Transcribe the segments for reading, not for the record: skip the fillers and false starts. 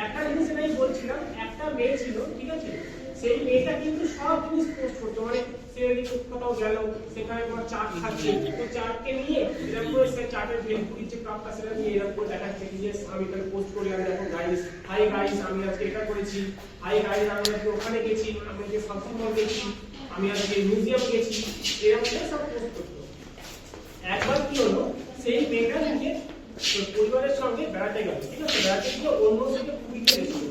একটা জিনিস আমি বলছিলাম, একটা মেয়ে ছিল, ঠিক আছে, সেই মেয়েটা কিন্তু সব জিনিস পোস্ট করতো, মানে সে কোথাও গেল সেখানে তোমার চাট খাচ্ছে, তো চাটকে নিয়ে এরকম করে সে চাটের ভেলপুরির যে কাপটা সেটা নিয়ে এরকম করে দেখাচ্ছে যে আমি এখানে পোস্ট করলাম, দেখো গাইস, হাই গাইস আমি আজকে এটা করেছি, হাই গাইস আমি আজকে ওখানে গেছি, আমি আজকে শপিং মল গেছি, আমি আজকে মিউজিয়াম গেছি, এরকম করে সব পোস্ট করতো। একবার কি হলো, সেই মেয়েটা নিজে পরিবারের সঙ্গে বেড়াতে গেল, ঠিক আছে, বেড়াতে গিয়ে অন্য দিকে পুরীতে গেছিল।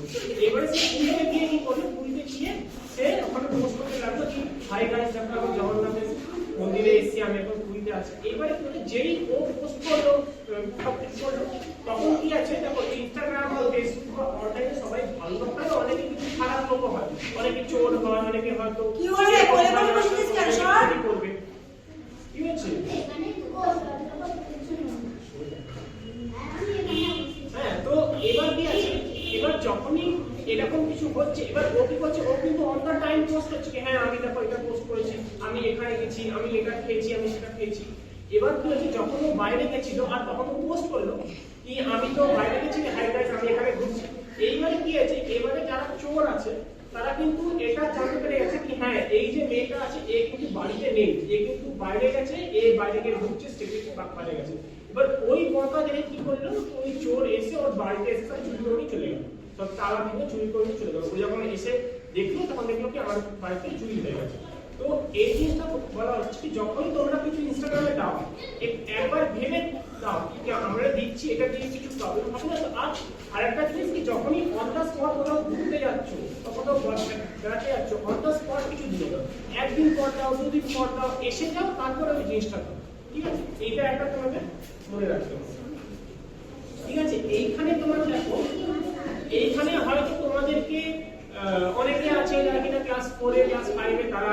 এবারে সে পুরীতে গিয়ে কি করলো, পুরীতে গিয়ে সে ওখানে পোস্ট করতে লাগলো কি হাই গাইস দেখো আমি জগন্নাথের মন্দিরে এসেছি, আমি এখন পুরীতে আছি। এবারে যেই ও পোস্ট করলো সব কিছু করলো, তখন কি আছে দেখো ইনস্টাগ্রাম বা ফেসবুক বা অনলাইনে সবাই ভালো লোক হয়, অনেকে কিছু খারাপ লোক হয়, অনেকে চোর হয়, অনেকে হয়তো কি হলো করবে, কি হয়েছে? হ্যাঁ, তো এবার কি আছে, এবার যখনই এরকম কিছু হচ্ছে, এবার ও কি করছে, ও কিন্তু অন দা টাইম পোস্ট করছে কি হ্যাঁ আমি দেখো এটা পোস্ট করেছি, আমি এখানে গেছি, আমি এটা খেয়েছি, আমি সেটা খেয়েছি। এবার কি হচ্ছে, যখন ও বাইরে গেছিল আর তখন ও পোস্ট করলো কি আমি তো বাইরে গেছি, হাই গাইস আমি এখানে ঘুরছি। এইবারে কি আছে, এবারে যারা চোর আছে তারা কিন্তু এটা জানতে পেরে গেছে কি হ্যাঁ এই যে মেয়েটা আছে এ কিন্তু বাড়িতে নেই, এ কিন্তু বাইরে গেছে, এ বাইরে গিয়ে ঘুরছে, স্টেটে বাইরে গেছে। এবার ওই বকা দেখে কি করলো, ওই চোর এসে ওর বাড়িতে এসে সব চুরি করে চলে গেল, সব তালা ভেঙে চুরি করে চলে গেল। ও যখন এসে দেখলো তখন দেখলো কি আমার বাড়িতে চুরি হয়ে গেছে। তো এই জিনিসটা বলা হচ্ছে কি যখনই তোমরা কিছু ইনস্টাগ্রামে দাও একবার ভেবে দাও কি আমরা দিচ্ছি এটা দিয়ে কিছু প্রবলেম হবে না। তো আর একটা জিনিস কি যখনই অন দ্য স্পট কোথাও ঘুরতে যাচ্ছ তখন বেড়াতে যাচ্ছ, অন দ্য স্পট কিছু দিয়ে দাও, একদিন পর দাও, দুদিন পর দাও, এসে যাও তারপরে ওই জিনিসটা দাও, ঠিক আছে, এইটা একটা তোমাকে মনে রাখতে হবে। ঠিক আছে, এইখানে তোমার দেখো, এইখানে হয়তো তোমাদেরকে অনেকে আছে যারা কিনা ক্লাস 4 ক্লাস 5 তারা